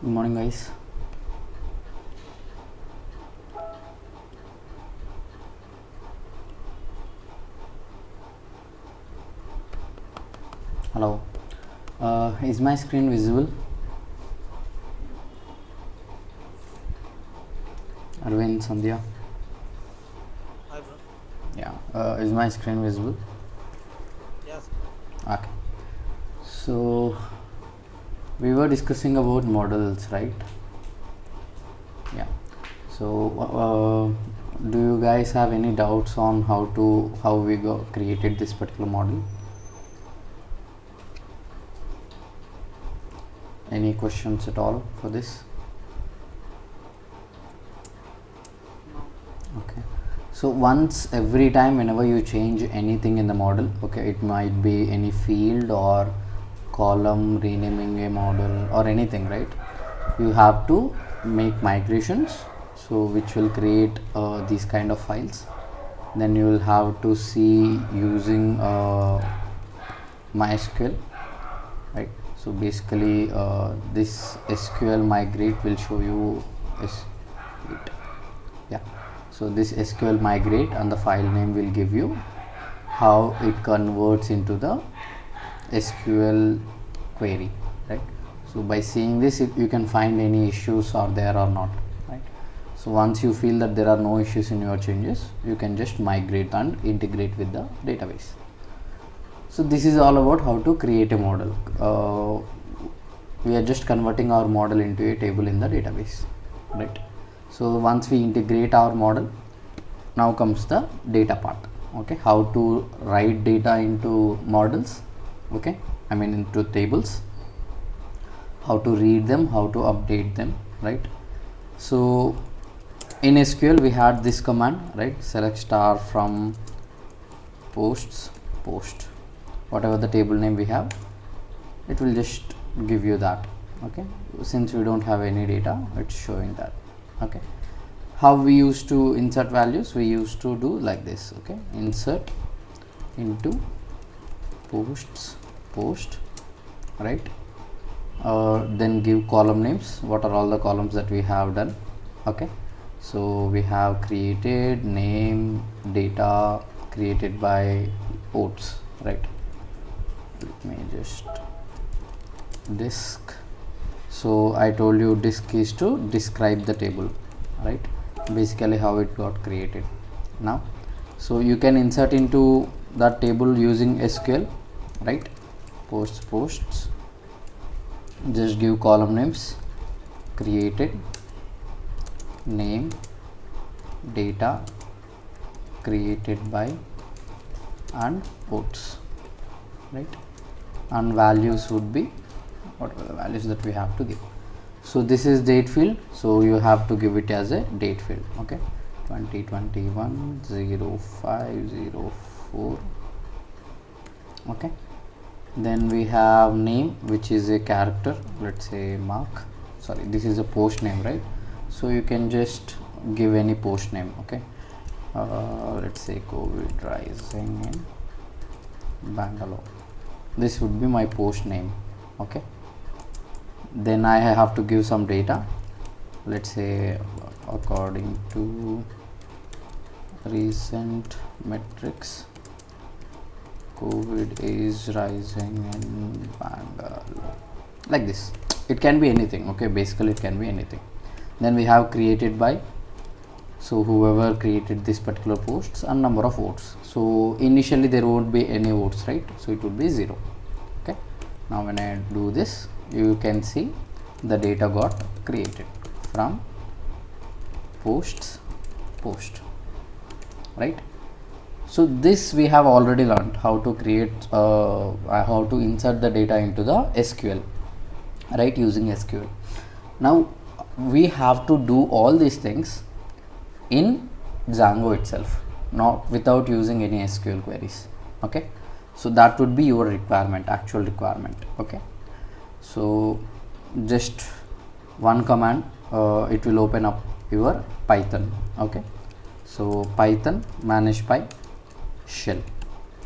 Good morning, guys. Hello. Is my screen visible? Arvind, Sandhya. Hi, bro. Yeah. Is my screen visible? Yes. Okay. So we were discussing about models, right? Yeah. So do you guys have any doubts on how we created this particular model? Any questions at all for this? No. Okay. So once every time whenever you change anything in the model, okay, it might be any field or column, renaming a model or anything, right? You have to make migrations, so which will create these kind of files. Then you will have to see using MySQL, right? So basically this SQL migrate will show you wait, yeah, so this SQL migrate and the file name will give you how it converts into the SQL query, right? So by seeing this, if you can find any issues are there or not, right? So once you feel that there are no issues in your changes, you can just migrate and integrate with the database. So this is all about how to create a model. We are just converting our model into a table in the database, right? So once we integrate our model, now comes the data part. Okay, how to write data into models, okay, I mean into tables, how to read them, how to update them, right? So in SQL we had this command, right? Select star from post, whatever the table name we have, it will just give you that. Okay, since we don't have any data, it's showing that. Okay, how we used to insert values, we used to do like this. Okay, insert into post, right? Then give column names, what are all the columns that we have done. Okay, so we have created name, data created by oats, right? Let me just disk. So I told you disk is to describe the table, right? Basically how it got created. Now so you can insert into that table using SQL, right? Posts, just give column names, created, name, data created by, and oats, right? And values would be whatever the values that we have to give. So this is date field, so you have to give it as a date field. Okay, 2021 0504. Okay, then we have name, which is a character, let's say Mark. Sorry, this is a post name, right? So you can just give any post name. Okay, let's say COVID rising in Bangalore. This would be my post name. Okay, then I have to give some data, let's say according to recent metrics, COVID is rising in Bangalore, like this. It can be anything. Okay, basically it can be anything. Then we have created by, so whoever created this particular posts, and number of votes. So initially there won't be any votes, right? So it would be 0. Okay, now when I do this, you can see the data got created from post, right? So this we have already learned how to create how to insert the data into the SQL, right, using SQL. Now we have to do all these things in Django itself, not without using any SQL queries. Okay, so that would be your requirement, actual requirement. Okay, so just one command, it will open up your Python. Okay, so Python manage.py shell.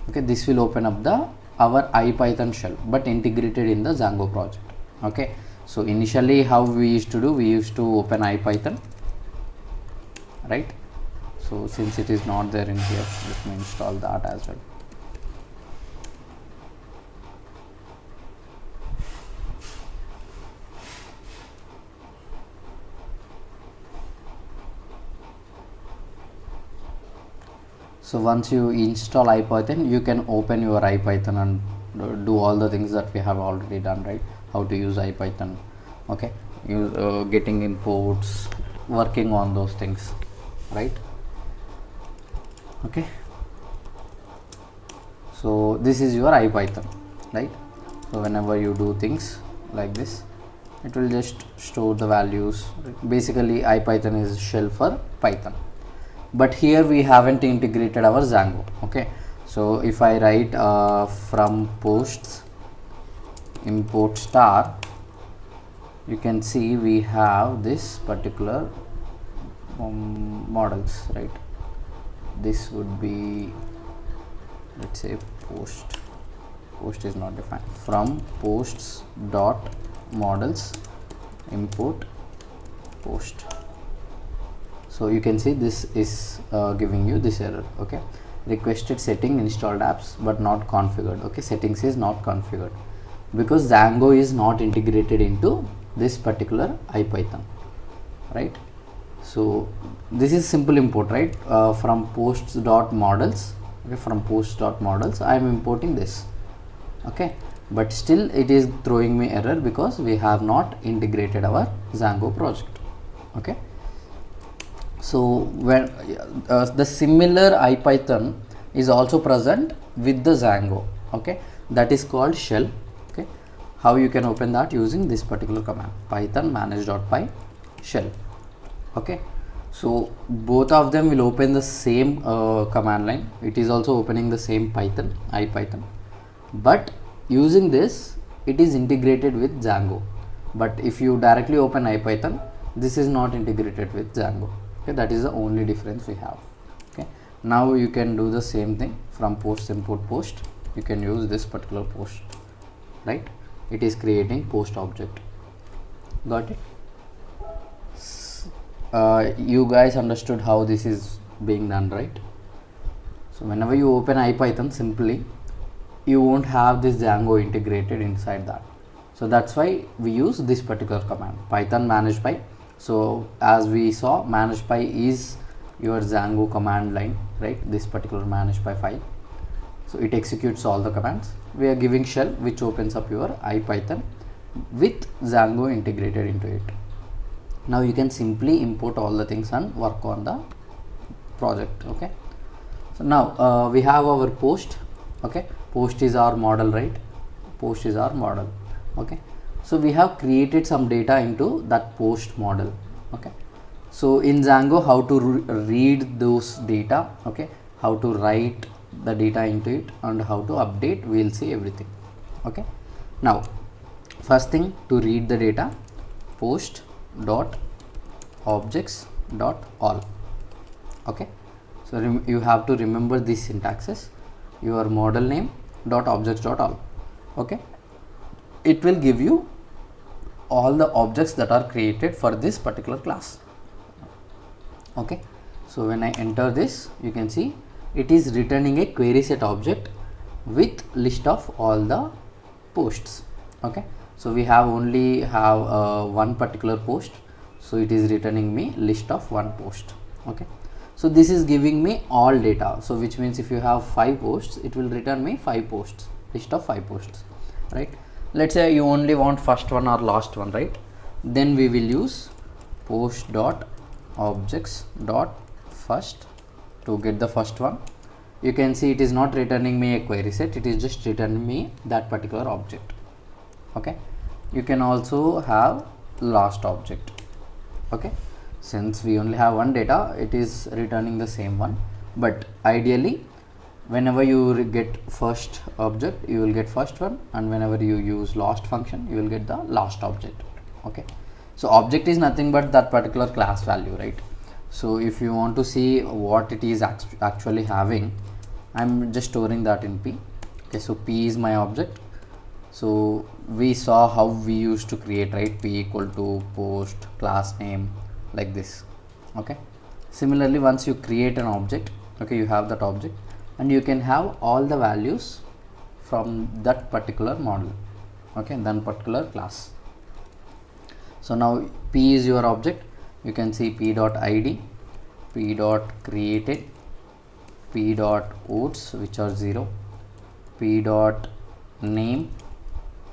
Okay, this will open up the our IPython shell, but integrated in the Django project. Okay, So initially how we used to do, we used to open IPython, right? So since it is not there in here, let me install that as well. So once you install IPython, you can open your IPython and do all the things that we have already done, right? How to use IPython, okay? Use getting imports, working on those things, right? Okay. So this is your IPython, right? So whenever you do things like this, it will just store the values. Basically, IPython is shell for Python. But here we haven't integrated our Django, okay? So if I write from posts import star, you can see we have this particular models, right? This would be, let's say post is not defined, from posts dot models import post. So you can see this is giving you this error, okay? Requested setting installed apps but not configured, okay? Settings is not configured because Django is not integrated into this particular IPython, right? So this is simple import, right? From posts dot models, okay? From posts dot models I am importing this, okay? But still it is throwing me error because we have not integrated our Django project, okay? So when the similar IPython is also present with the Django, okay? That is called shell, okay? How you can open that? Using this particular command, python manage.py shell, okay? So both of them will open the same command line. It is also opening the same Python, IPython, but using this it is integrated with Django. But if you directly open IPython, this is not integrated with Django, okay? That is the only difference we have, okay? Now you can do the same thing from post import post. You can use this particular post, right? It is creating post object. Got it? You guys understood how this is being done, right? So whenever you open IPython, simply you won't have this Django integrated inside that. So that's why we use this particular command, python manage.py. So as we saw, manage.py is your Django command line, right? This particular manage.py file. So it executes all the commands. We are giving shell which opens up your IPython with Django integrated into it. Now you can simply import all the things and work on the project, okay? So now we have our post, okay? Post is our model, right? Post is our model, okay? So we have created some data into that post model, okay? So in Django, how to read those data, okay? How to write the data into it and how to update, we'll see everything, okay? Now first thing, to read the data, post dot objects dot all, okay? So you have to remember this syntaxes, your model name dot objects dot all, okay? It will give you all the objects that are created for this particular class, okay? So when I enter this, you can see it is returning a query set object with list of all the posts, okay? So we have only have one particular post, so it is returning me list of one post, okay? So this is giving me all data, so which means if you have 5 posts, it will return me 5 posts, list of 5 posts, right? Let's say you only want first one or last one, right? Then we will use post dot objects dot first to get the first one. You can see it is not returning me a query set, it is just returning me that particular object, okay? You can also have last object, okay? Since we only have one data, it is returning the same one, but ideally whenever you get first object, you will get first one, and whenever you use last function, you will get the last object, okay? So object is nothing but that particular class value, right? So if you want to see what it is actually having, I'm just storing that in P, okay? So P is my object, So we saw how we used to create, right? P equal to post class name, like this. Okay, similarly, once you create an object, okay, you have that object and you can have all the values from that particular model, okay, then particular class. So now P is your object. You can see P dot id, P dot created, P dot oats, which are 0, P dot name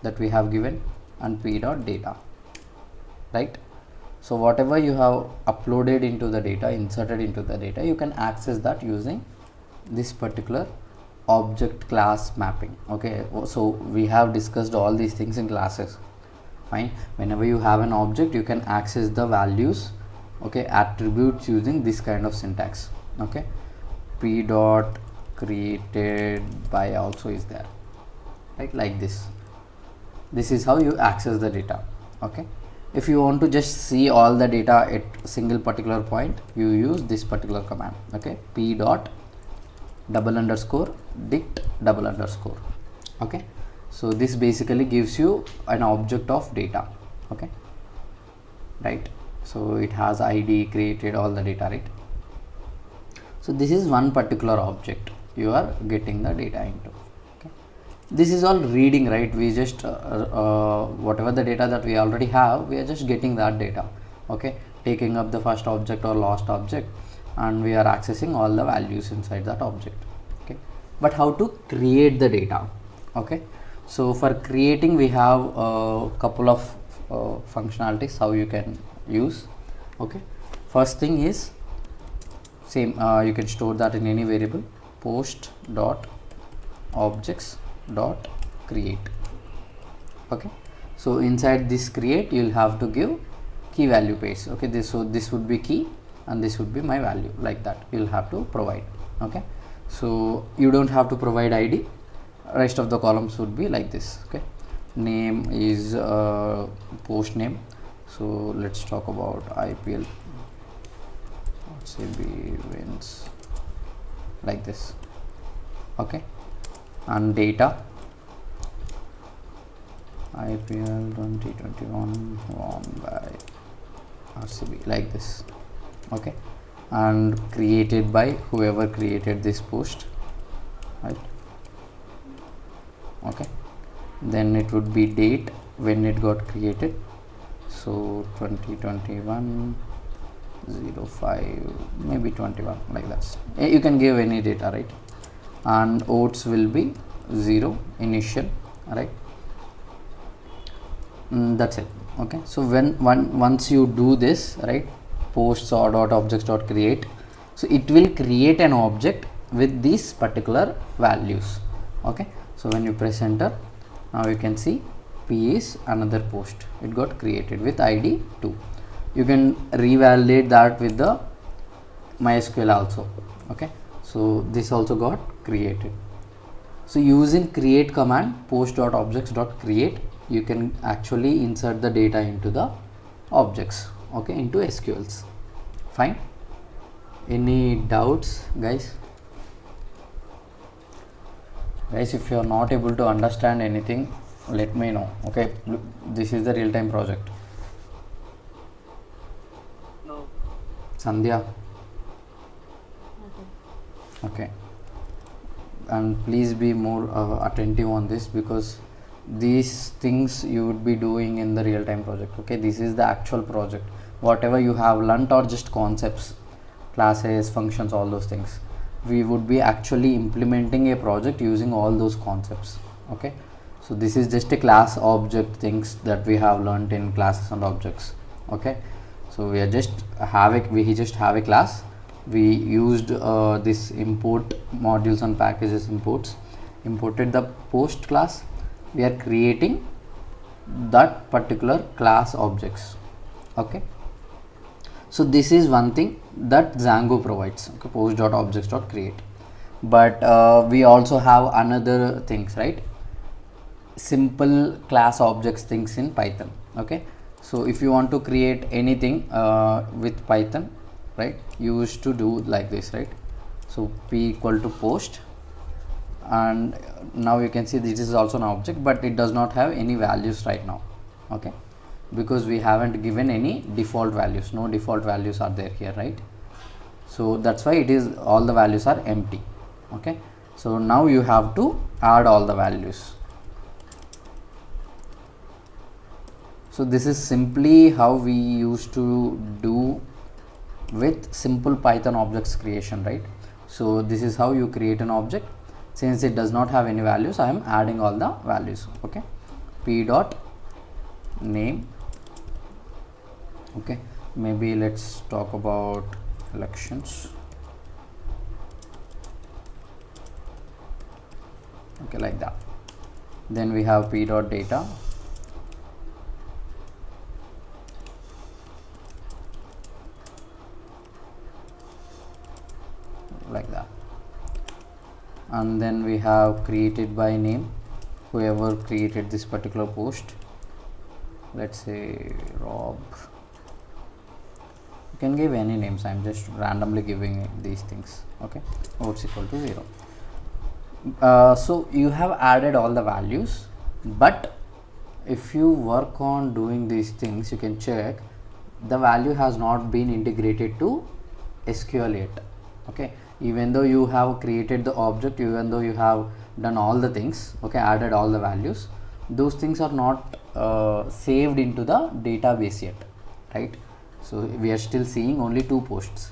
that we have given, and P dot data, right? So whatever you have uploaded into the data, inserted into the data, you can access that using this particular object class mapping. Okay, so we have discussed all these things in classes. Fine, whenever you have an object, you can access the values, okay, attributes, using this kind of syntax. Okay, P dot created by also is there, right? Like this. This is how you access the data. Okay, if you want to just see all the data at single particular point, you use this particular command. Okay, P dot double underscore dict double underscore. Okay, so this basically gives you an object of data. Okay, right? So it has id, created, all the data, right? So this is one particular object you are getting the data into. Okay, this is all reading, right? We just whatever the data that we already have, we are just getting that data. Okay, taking up the first object or last object, and we are accessing all the values inside that object. Okay, but how to create the data? Okay, so for creating, we have a couple of functionalities how you can use. Okay, first thing is same, you can store that in any variable, post dot objects dot create. Okay, so inside this create, you'll have to give key value pairs. Okay, this would be key and this would be my value, like that you'll have to provide. Okay, so you don't have to provide id, rest of the columns would be like this. Okay, name is post name, so let's talk about IPL, CB wins, like this. Okay, and data, IPL 2021 won by RCB, like this. Okay, and created by whoever created this post, right? Okay, then it would be date when it got created, so 2021 05, maybe 21, like that. You can give any data, right? And oats will be 0 initial, right? That's it. Okay, so once you do this, right, posts or dot objects dot create, so it will create an object with these particular values. Okay, so when you press enter, now you can see P is another post, it got created with id 2. You can revalidate that with the MySQL also. Okay, so this also got created. So using create command, post dot objects dot create, you can actually insert the data into the objects, okay, into SQLs. Fine, any doubts, guys? If you are not able to understand anything, let me know. Okay, this is the real-time project. No. Sandhya. Okay, and please be more attentive on this, because these things you would be doing in the real-time project. Okay, this is the actual project. Whatever you have learnt are just concepts, classes, functions, all those things. We would be actually implementing a project using all those concepts. Okay, so this is just a class object things that we have learnt in classes and objects. Okay, so we just have a class. We used this import modules and packages imported the post class. We are creating that particular class objects. Okay, so this is one thing that Django provides. Okay, post.objects.create, but we also have another things, right? Simple class objects things in Python. Okay, so if you want to create anything with Python, right, you used to do like this, right? So P equal to post, and now you can see this is also an object, but it does not have any values right now, okay, because we haven't given any default values. No default values are there here, right? So that's why it is, all the values are empty. Okay, so now you have to add all the values. So this is simply how we used to do with simple Python objects creation, right? So this is how you create an object. Since it does not have any values, I am adding all the values. Okay, p dot name. Okay, maybe let's talk about elections. Okay, like that. Then we have p dot data. Like that. And then we have created by name, whoever created this particular post. Let's say Rob. You can give any names, I'm just randomly giving these things. Okay, votes equal to 0. So you have added all the values, but if you work on doing these things, you can check the value has not been integrated to SQL yet. Okay, even though you have created the object, even though you have done all the things, okay, added all the values, those things are not saved into the database yet, right? So we are still seeing only 2 posts.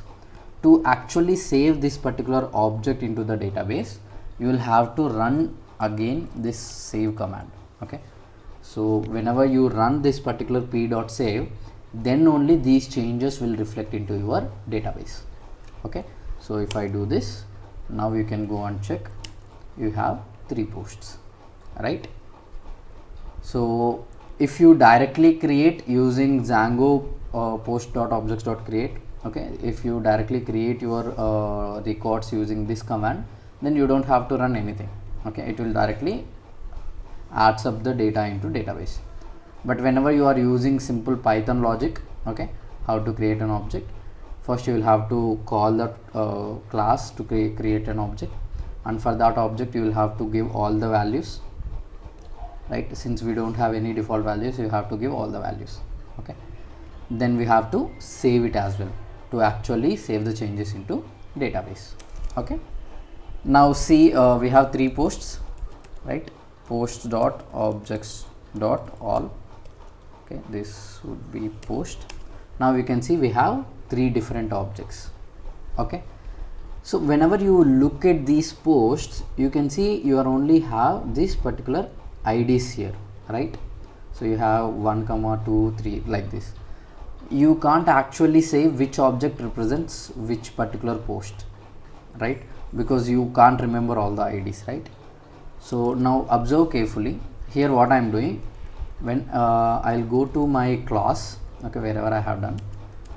To actually save this particular object into the database, you will have to run again this save command. Okay, so whenever you run this particular p.save, then only these changes will reflect into your database. Okay, so if I do this, now you can go and check, you have 3 posts, right? So if you directly create using Django post.objects.create, okay, if you directly create your records using this command, then you don't have to run anything. Okay, it will directly adds up the data into database. But whenever you are using simple Python logic, okay, how to create an object, first you will have to call that class to create an object, and for that object you will have to give all the values, right? Since we don't have any default values, you have to give all the values. Okay, then we have to save it as well to actually save the changes into database. Okay, now see, we have 3 posts, right? Post dot objects dot all. Okay, this would be post. Now you can see we have 3 different objects. Okay, so whenever you look at these posts, you can see you are only have this particular IDs here, right? So you have 1, 2, 3 like this. You can't actually say which object represents which particular post, right? Because you can't remember all the IDs, right? So now observe carefully here what I am doing. When I'll go to my class, okay, wherever I have done,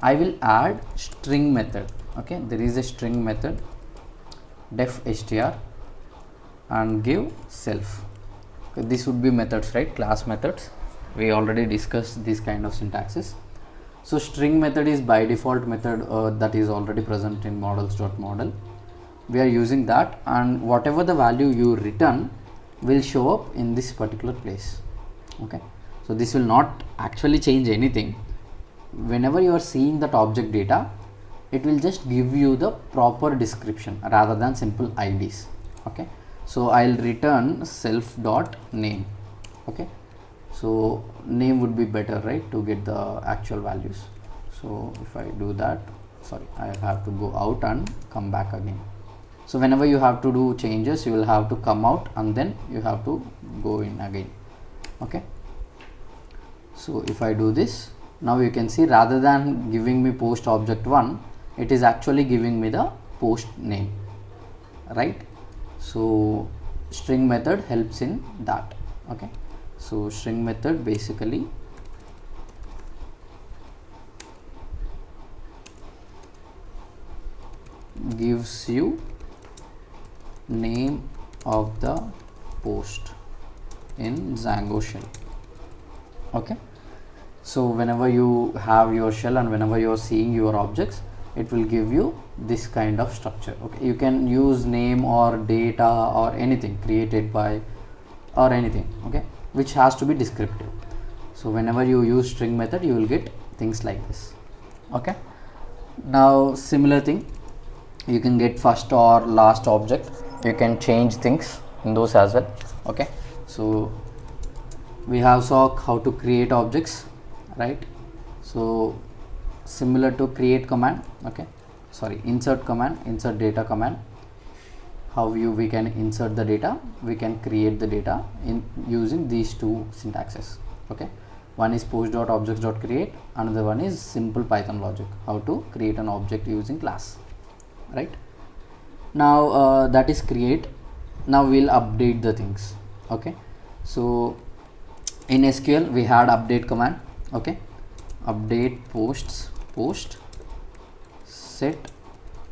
I will add string method. Okay, there is a string method def str and give self. Okay, this would be methods, right? Class methods. We already discussed this kind of syntaxes. So string method is by default method that is already present in models.model. We are using that, and whatever the value you return will show up in this particular place. Okay, so this will not actually change anything. Whenever you are seeing that object data, it will just give you the proper description rather than simple IDs. Okay, so I'll return self dot name. Okay, so name would be better, right, to get the actual values. So if I do that, sorry, I have to go out and come back again. So whenever you have to do changes, you will have to come out and then you have to go in again. Okay, so if I do this, now you can see rather than giving me post object 1, it is actually giving me the post name, right? So string method helps in that. Okay, so string method basically gives you name of the post in Django shell. Okay, so whenever you have your shell and whenever you are seeing your objects, it will give you this kind of structure. Okay, you can use name or data or anything created by or anything, okay, which has to be descriptive. So whenever you use string method, you will get things like this. Okay, now similar thing, you can get first or last object, you can change things in those as well. Okay, so we have saw how to create objects, right? So similar to create command, okay, sorry, insert command, insert data command, how we can insert the data, we can create the data in using these two syntaxes. Okay, one is post.objects.create, another one is simple Python logic, how to create an object using class, right? Now that is create. Now we'll update the things. Okay, so in SQL we had update command. Okay, update post set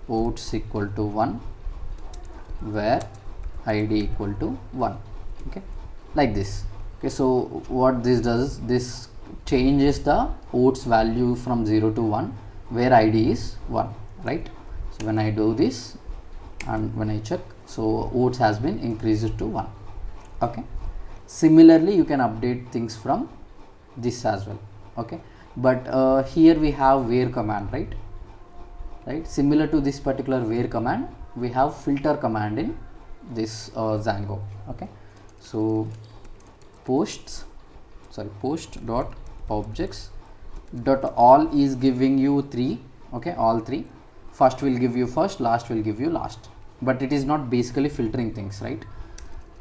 ports equal to 1 where id equal to 1. Okay, like this. Okay, so what this does, this changes the ports value from 0 to 1 where id is 1, right? So when I do this and when I check, so ports has been increased to 1. Okay, similarly you can update things from this as well. Okay, but here we have where command, right? Similar to this particular where command, we have filter command in this Django. Okay, so post dot objects dot all is giving you 3. Okay, all 3. First will give you first, last will give you last, but it is not basically filtering things, right?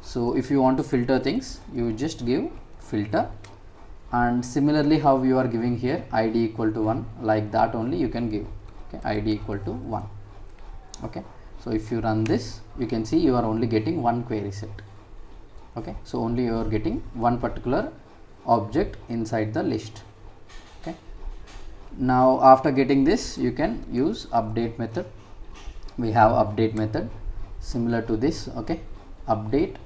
So if you want to filter things, you just give filter, and similarly how you are giving here id equal to 1, like that only you can give. Okay, id equal to 1. Okay, so if you run this, you can see you are only getting one query set. Okay, so only you are getting one particular object inside the list. Okay, now after getting this, you can use update method. We have update method similar to this. Okay, update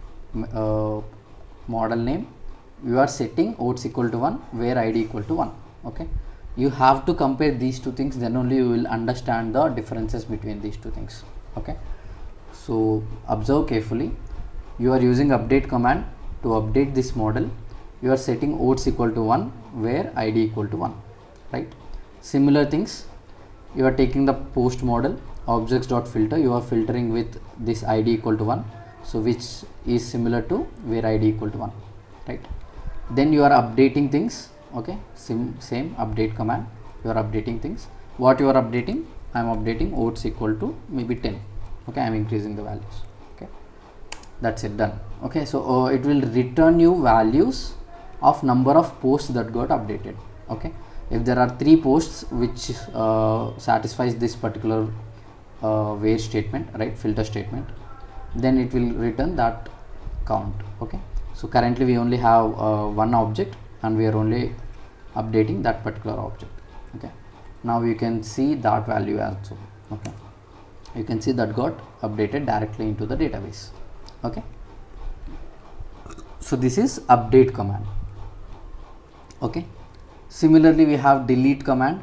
model name, you are setting oats equal to 1 where id equal to 1. Okay, you have to compare these two things, then only you will understand the differences between these two things. Okay, so observe carefully. You are using update command to update this model. You are setting oats equal to 1 where id equal to 1, right? Similar things, you are taking the post model objects.filter, you are filtering with this id equal to 1, so which is similar to where id equal to 1, right? Then you are updating things. Okay, same update command, you are updating things. What you are updating? I am updating oats equal to maybe 10. Okay, I am increasing the values. Okay, that's it, done. Okay, so it will return you values of number of posts that got updated. Okay, if there are 3 posts which satisfies this particular where statement, right, filter statement, then it will return that count. Okay, so currently we only have one object and we are only updating that particular object. Okay, now you can see that value also. Okay, you can see that got updated directly into the database. Okay, so this is update command. Okay, similarly we have delete command.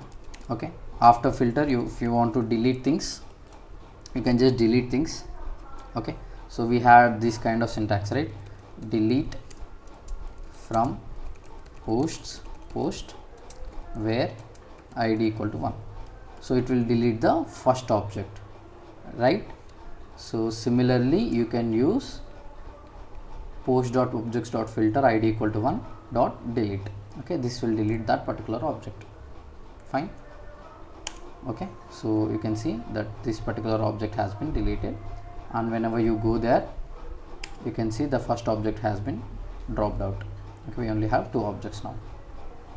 Okay, after filter, if you want to delete things, you can just delete things. Okay, so we had this kind of syntax, right? Delete from post where id equal to 1, so it will delete the first object, right? So similarly you can use post.objects.filter id equal to 1 dot delete. Okay, this will delete that particular object. Fine. Okay, so you can see that this particular object has been deleted, and whenever you go there, you can see the first object has been dropped out. Okay, we only have 2 objects now.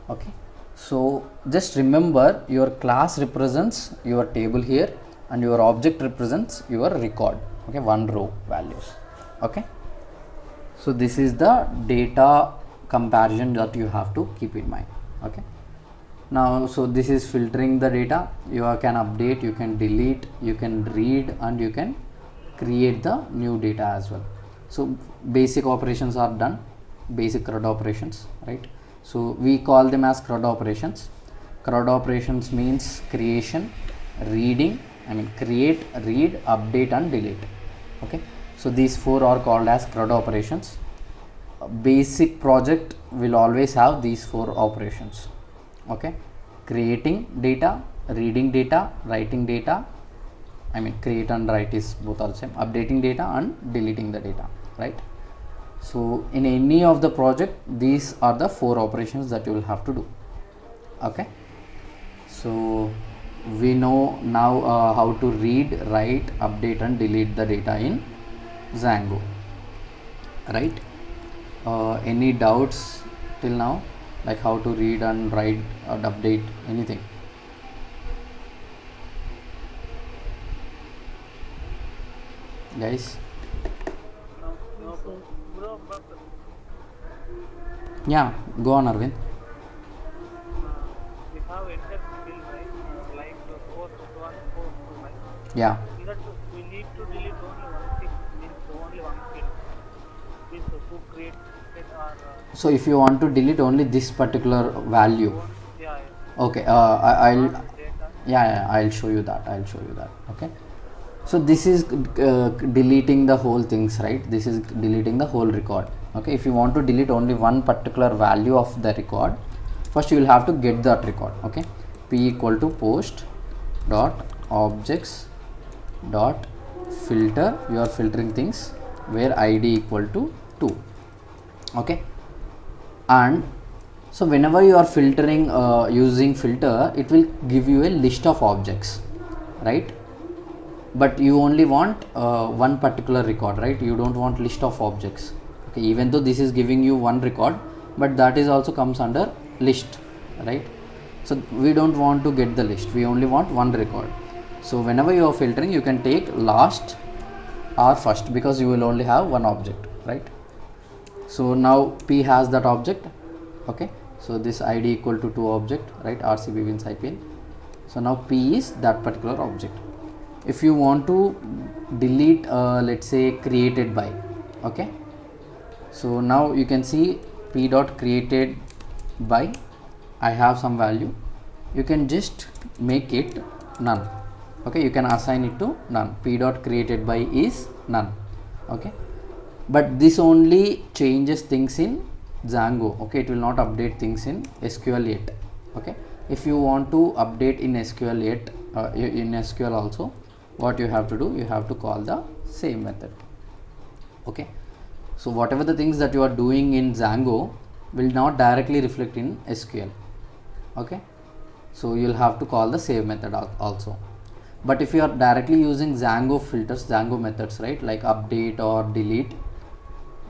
Okay, so just remember, your class represents your table here and your object represents your record. Okay, 1 row values. Okay, so this is the data comparison that you have to keep in mind. Okay, now so this is filtering the data. You can update, you can delete, you can read, and you can create the new data as well. So basic operations are done, basic CRUD operations, right? So we call them as CRUD operations. CRUD operations means creation, reading, create, read, update and delete. Okay, so these four are called as CRUD operations. A basic project will always have these four operations. Okay, creating data, reading data, writing data, create and write is both are the same, updating data and deleting the data, right? So in any of the project, these are the four operations that you will have to do. Okay, so we know now how to read, write, update and delete the data in Django, right? Any doubts till now, like how to read and write and update anything? Guys? No, bro, but Yeah, go on, Arvind. we have entered field, right? Like post one, post two, right? Yeah, In that we need to delete only one thing, means only one field. Means to create or so if you want to delete only this particular value, one, yeah, okay, I'll not data. yeah, I'll show you that. Okay, so this is deleting the whole things, right? This is deleting the whole record. Okay, if you want to delete only one particular value of the record, first you will have to get that record. Okay, p equal to post dot objects dot filter, you are filtering things where id equal to 2. Okay, and so whenever you are filtering using filter, it will give you a list of objects, right? But you only want one particular record, right? You don't want list of objects. Okay, even though this is giving you one record, but that is also comes under list, right? So we don't want to get the list, we only want one record. So whenever you are filtering, you can take last or first, because you will only have one object, right? So now p has that object. Okay, so this id equal to 2 object, right? RCB wins IPL. So now p is that particular object. If you want to delete let's say created by, okay, so now you can see p dot created by, I have some value, you can just make it none. Okay, you can assign it to none. P dot created by is none. Okay, but this only changes things in Django. Okay, it will not update things in SQL yet. Okay, if you want to update in SQL yet, in SQL also, what you have to do, you have to call the save method. Okay, so whatever the things that you are doing in Django will not directly reflect in SQL. Okay, so you'll have to call the save method also. But if you are directly using Django filters, Django methods, right, like update or delete,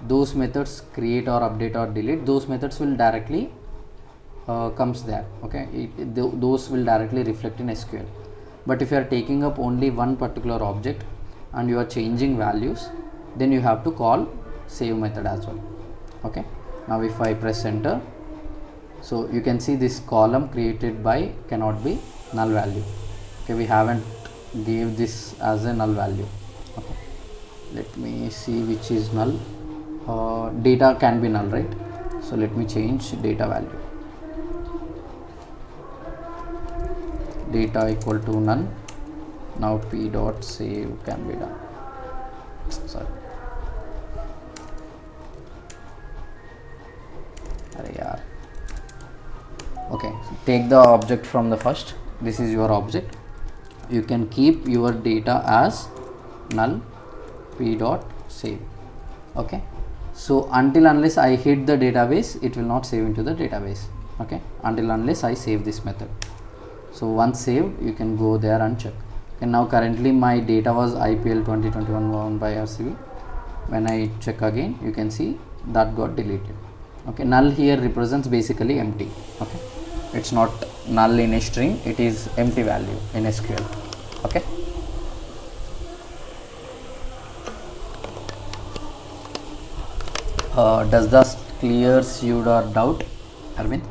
those methods, create or update or delete, those methods will directly comes there. Okay, those will directly reflect in SQL. But if you are taking up only one particular object and you are changing values, then you have to call save method as well. Okay, now if I press enter, so you can see this column created by cannot be null value. Okay, we haven't gave this as a null value. Okay, let me see which is null. Data can be null, right? So let me change data value. Data equal to none. Now p dot save can be done. Sorry. Yaar. Okay, so take the object from the first. This is your object. You can keep your data as null. P dot save. Okay, so until unless I hit the database, it will not save into the database. Okay, until unless I save this method. So once saved, you can go there and check. And now currently my data was IPL 2021 won by RCB. When I check again, you can see that got deleted. Okay, null here represents basically empty. Okay, it's not null in a string, it is empty value in SQL. Okay, does that clears your doubt, Arvind?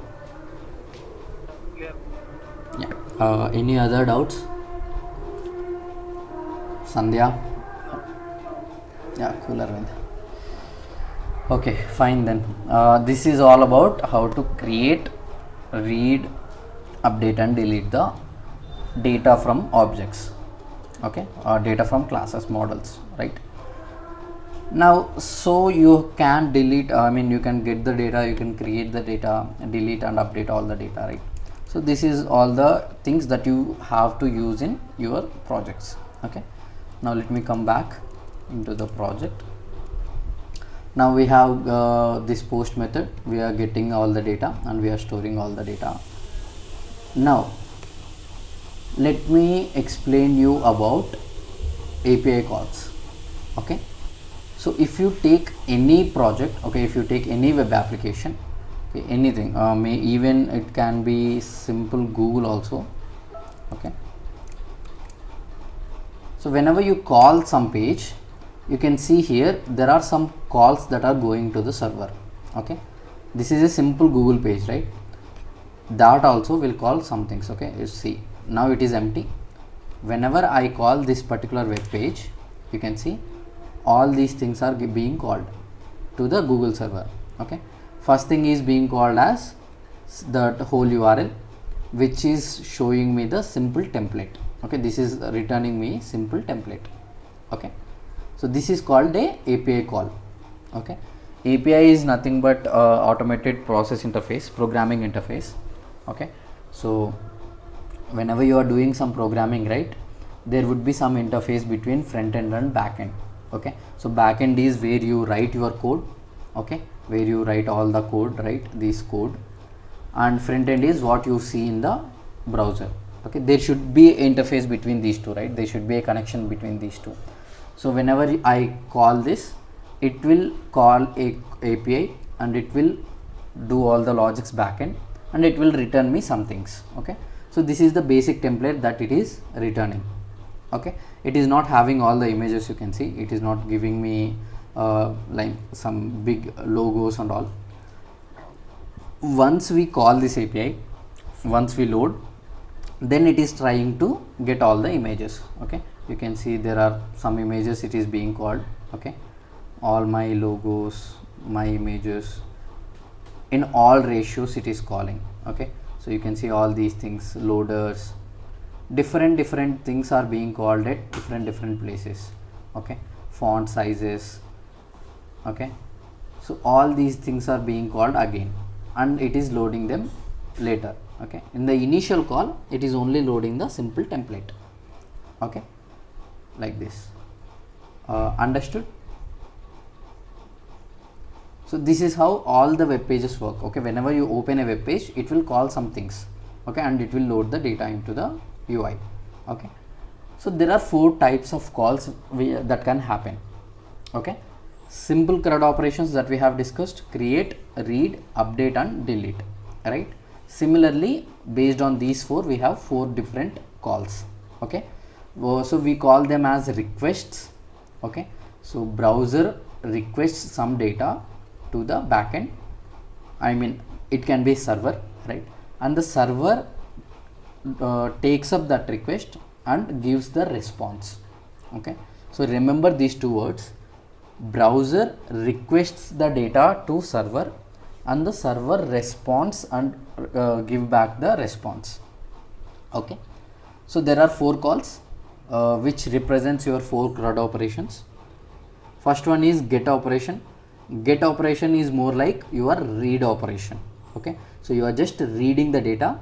Clear. Yeah. Any other doubts? Sandhya? Yeah, cool, Arvind. Okay, fine then. This is all about how to create, read, update and delete the data from objects, okay, or data from classes models, right? Now, so you can delete, you can get the data, you can create the data, delete and update all the data, right? So this is all the things that you have to use in your projects. Okay, now let me come back into the project. Now we have this post method, we are getting all the data and we are storing all the data. Now let me explain you about API calls. Okay, so if you take any project, okay, if you take any web application, okay, anything, even it can be simple Google also. Okay, so whenever you call some page, you can see here there are some calls that are going to the server. Okay, this is a simple Google page, right? That also will call some things. Okay, you see now it is empty. Whenever I call this particular web page, you can see all these things are being called to the Google server. Okay, first thing is being called as the whole URL, which is showing me the simple template. Okay, this is returning me simple template. Okay, so this is called a API call. Okay, API is nothing but automated process interface, programming interface. Okay, so whenever you are doing some programming, right, there would be some interface between front end and back end. Okay, so back end is where you write your code. Okay, where you write all the code, right, this code, and front end is what you see in the browser. Okay, there should be an interface between these two, right? There should be a connection between these two. So whenever I call this, it will call a API and it will do all the logics backend and it will return me some things. Okay, so this is the basic template that it is returning. Okay, it is not having all the images. You can see it is not giving me like some big logos and all. Once we call this API, once we load, then it is trying to get all the images. Okay, you can see there are some images it is being called. Okay, all my logos, my images, in all ratios it is calling. Okay, so you can see all these things, loaders, different things are being called at different places. Okay, font sizes. Okay, so all these things are being called again and it is loading them later. Okay, in the initial call it is only loading the simple template. Okay, like this. Understood? So this is how all the web pages work. Okay, whenever you open a web page, it will call some things. Okay, and it will load the data into the UI. Okay, so there are 4 types of calls that can happen. Okay, simple CRUD operations that we have discussed: create, read, update and delete, right? Similarly, based on these 4, we have 4 different calls. Okay, so we call them as requests. Okay, so browser requests some data to the backend. It can be server, right? And the server takes up that request and gives the response. Okay, so remember these 2 words: browser requests the data to server and the server responds and give back the response. Okay, so there are 4 calls which represents your 4 CRUD operations. First one is get operation. Get operation is more like your read operation. Okay, so you are just reading the data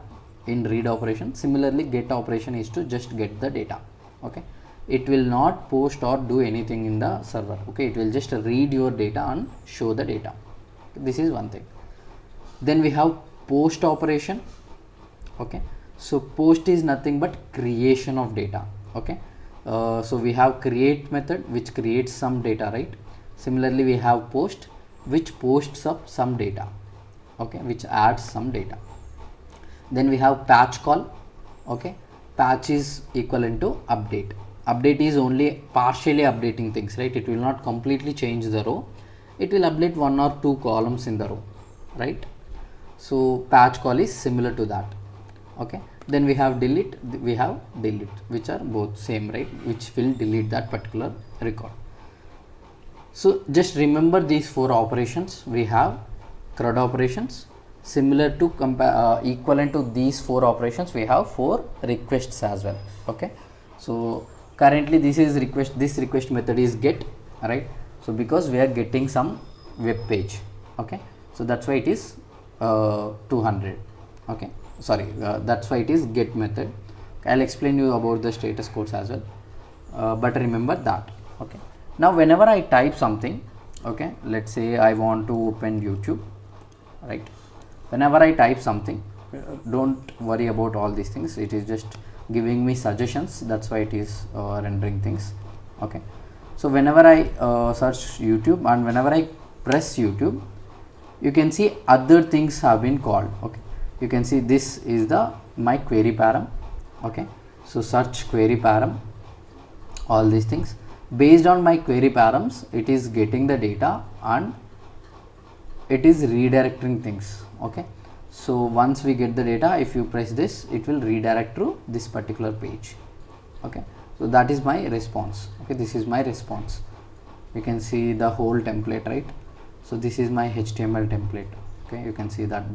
in read operation. Similarly, get operation is to just get the data. Okay, it will not post or do anything in the server. Okay, it will just read your data and show the data. This is one thing. Then we have post operation. Okay, so post is nothing but creation of data. Okay, so we have create method which creates some data, right? Similarly, we have post which posts up some data. Okay, which adds some data. Then we have patch call. Okay, patch is equivalent to update. Update is only partially updating things, right? It will not completely change the row. It will update 1 or 2 columns in the row, right? So patch call is similar to that. Okay, then we have delete, which are both same, right? Which will delete that particular record. So just remember these 4 operations. We have CRUD operations, similar to equivalent to these 4 operations, we have 4 requests as well. Okay, so currently this request method is get, right? So because we are getting some web page, okay, so that's why it is 200. Okay, sorry, that's why it is get method. Okay, I'll explain you about the status codes as well, but remember that. Okay, now whenever I type something, okay, let's say I want to open YouTube, right? Whenever I type something, don't worry about all these things, it is just giving me suggestions, that's why it is rendering things. Okay, so whenever I search YouTube and whenever I press YouTube, you can see other things have been called. Okay, you can see this is the my query param. Okay, so search query param, all these things based on my query params, it is getting the data and it is redirecting things. Okay, so once we get the data, if you press this, it will redirect to this particular page. Okay, so that is my response. Okay, this is my response. You can see the whole template, right? So this is my HTML template. Okay, you can see that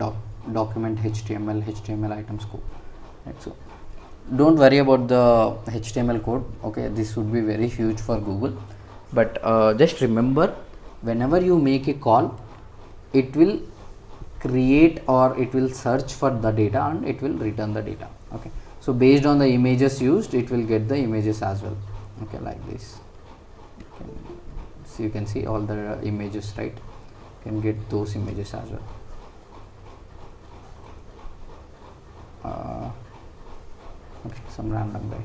document HTML item scope, right? So don't worry about the HTML code. Okay, this would be very huge for Google, but just remember, whenever you make a call, it will create or it will search for the data and it will return the data. Okay, so based on the images used, it will get the images as well. Okay, like this. Okay. So you can see all the images, right? You can get those images as well. Okay, some random guy.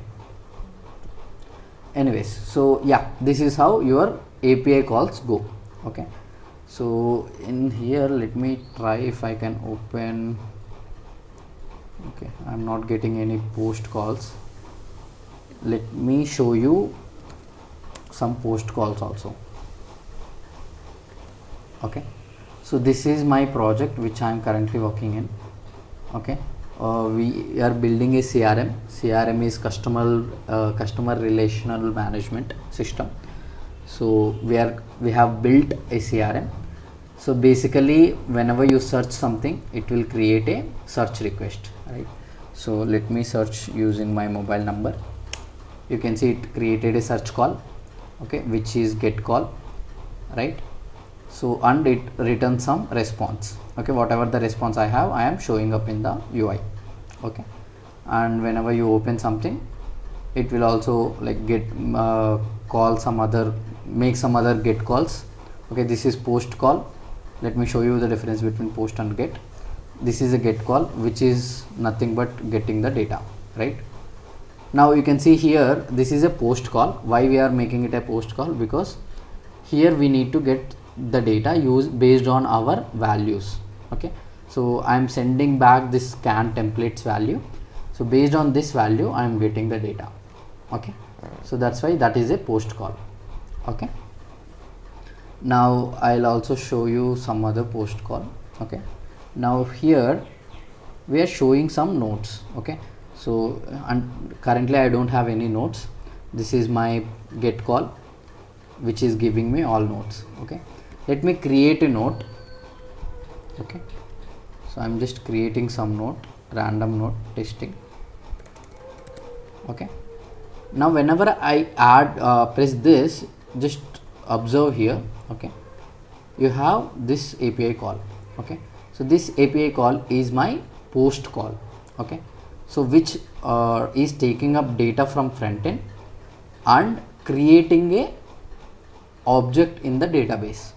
Anyways, so yeah, this is how your API calls go. Okay, so in here, let me try if I can open. Okay, I'm not getting any post calls. Let me show you some post calls also. Okay, so this is my project which I am currently working in. Okay, we are building a CRM. CRM is customer relational management system. So we have built a CRM. So basically, whenever you search something, it will create a search request, right? So let me search using my mobile number. You can see it created a search call, okay, which is get call, right? So and it returns some response. Okay, whatever the response I have, I am showing up in the UI. Okay, and whenever you open something, it will also like get call some other, make some other get calls. Okay, this is post call. Let me show you the difference between post and get. This is a get call, which is nothing but getting the data, right? Now you can see here, this is a post call. Why we are making it a post call? Because here we need to get the data used based on our values. Okay, so I am sending back this scan templates value. So based on this value, I am getting the data. Okay, so that's why that is a post call. Okay, now I'll also show you some other post call. Okay, now here we are showing some nodes. Okay, so and currently I don't have any nodes. This is my get call, which is giving me all nodes. Okay, let me create a node. Okay, so I'm just creating some node, random node testing. Okay, now whenever I add press this, just observe here. Okay, you have this API call. Okay, so this API call is my post call. Okay, so which is taking up data from front end and creating a object in the database.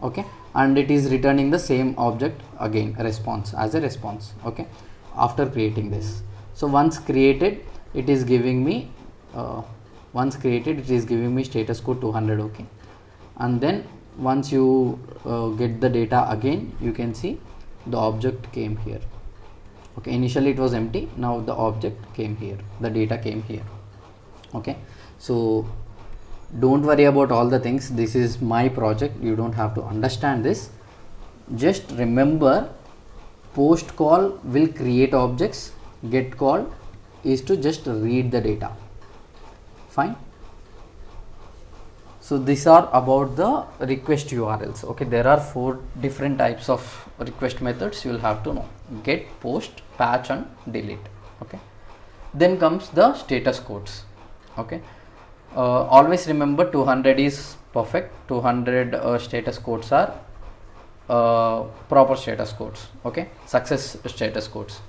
Okay, and it is returning the same object again, response, as a response. Okay, after creating this, so once created, it is giving me status code 200. Okay, and then once you get the data again, you can see the object came here. Okay, initially it was empty, now the object came here, the data came here. Okay, so don't worry about all the things. This is my project, you don't have to understand this. Just remember, post call will create objects, get call is to just read the data. Fine. So these are about the request URLs. Okay, there are 4 different types of request methods you will have to know: get, post, patch and delete. Okay, then comes the status codes. Okay, always remember 200 is perfect. 200 status codes are proper status codes. Okay, success status codes.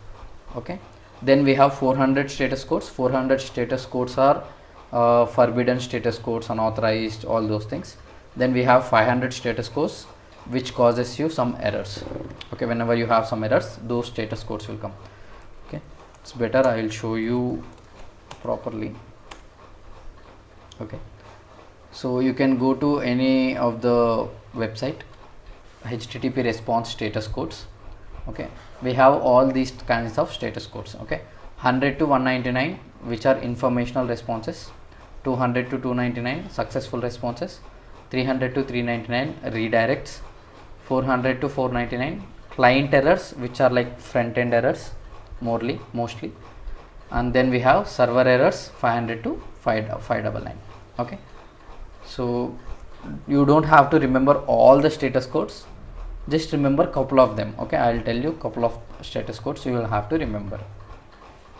Okay, then we have 400 status codes. 400 status codes are forbidden status codes, unauthorized, all those things. Then we have 500 status codes which causes you some errors. Okay, whenever you have some errors, those status codes will come. Okay, it's better I will show you properly. Okay, so you can go to any of the website, HTTP response status codes. Okay, we have all these kinds of status codes. Okay, 100 to 199 which are informational responses, 200 to 299 successful responses, 300 to 399 redirects, 400 to 499 client errors which are like front end errors mostly, and then we have server errors 500 to 599. Okay, so you don't have to remember all the status codes, just remember couple of them. Okay, I'll tell you couple of status codes you will have to remember.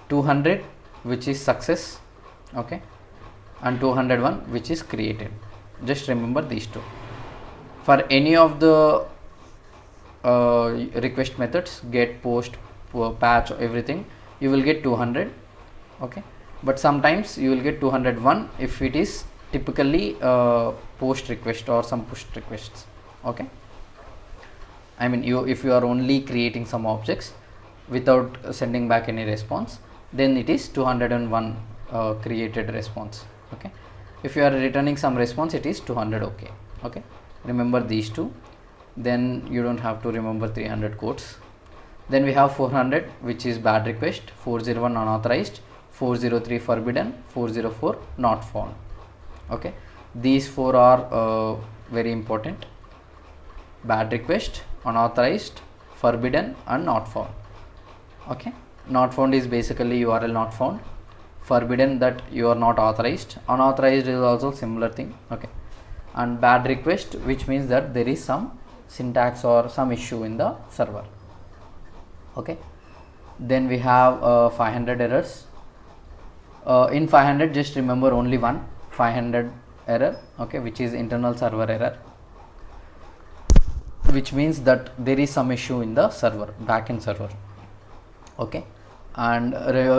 200 which is success, okay, and 201 which is created. Just remember these two. For any of the request methods, get, post, patch, everything, you will get 200. Okay, but sometimes you will get 201 if it is typically post request or some push requests. Okay, I mean if you are only creating some objects without sending back any response, then it is 201 created response. Okay, if you are returning some response, it is 200. Okay, okay, remember these two. Then you don't have to remember 300 codes. Then we have 400 which is bad request, 401 unauthorized, 403 forbidden, 404 not found. Okay, these 4 are very important: bad request, unauthorized, forbidden and not found. Okay, not found is basically URL not found, forbidden that you are not authorized, unauthorized is also similar thing. Okay, and bad request which means that there is some syntax or some issue in the server. Okay, then we have 500 errors. In 500 just remember only one 500 error, okay, which is internal server error, which means that there is some issue in the server, backend server. Okay, and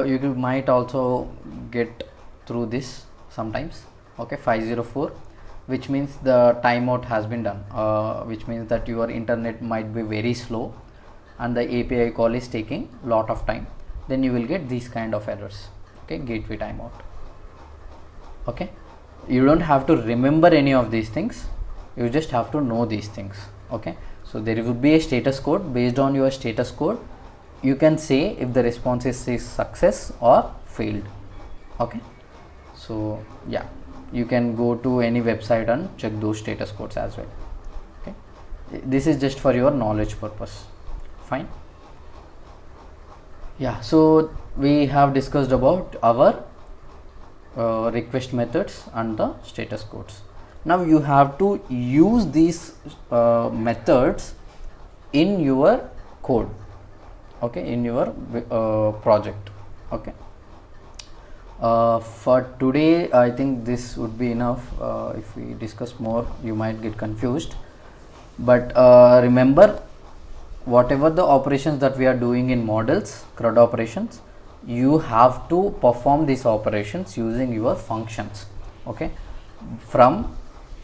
you might also get through this sometimes. Okay, 504 which means the timeout has been done, which means that your internet might be very slow and the API call is taking lot of time. Then you will get these kind of errors. Okay, gateway timeout. Okay, you don't have to remember any of these things, you just have to know these things. Okay, so there will be a status code. Based on your status code, you can say if the response is success or failed. Okay, so yeah, you can go to any website and check those status codes as well. Okay, this is just for your knowledge purpose. Fine. Yeah, so we have discussed about our request methods and the status codes. Now you have to use these methods in your code. Okay, in your project. Okay, for today I think this would be enough. If we discuss more you might get confused, but remember, whatever the operations that we are doing in models, CRUD operations, you have to perform these operations using your functions. Okay, from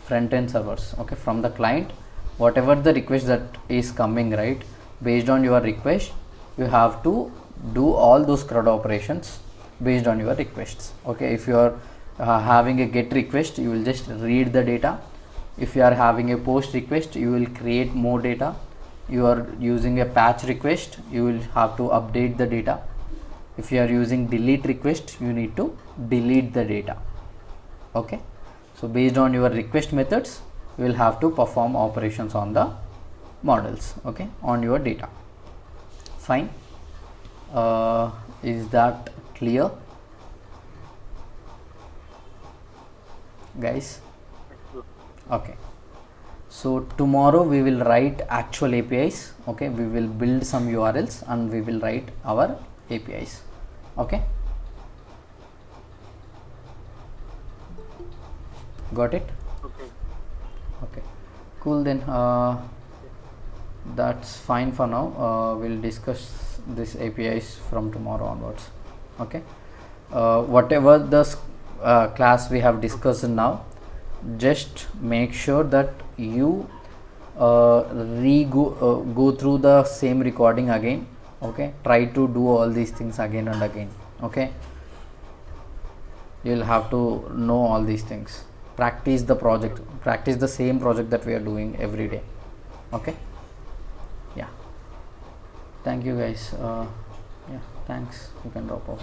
front end servers. Okay, from the client, whatever the request that is coming, right, based on your request you have to do all those CRUD operations based on your requests. Okay, if you are having a get request, you will just read the data. If you are having a post request, you will create more data. You are using a patch request, you will have to update the data. If you are using delete request, you need to delete the data. Okay, so based on your request methods, you will have to perform operations on the models. Okay, on your data. Fine. Is that clear, guys? Okay, so tomorrow we will write actual APIs. Okay, we will build some URLs and we will write our APIs. Okay, got it? Okay. Okay, cool then. That's fine for now. We'll discuss this APIs from tomorrow onwards. Okay, whatever the class we have discussed now, just make sure that you go through the same recording again. Okay, try to do all these things again and again. Okay, you'll have to know all these things. Practice the project, practice the same project that we are doing every day. Okay, yeah, thank you guys. Yeah, thanks, you can drop off.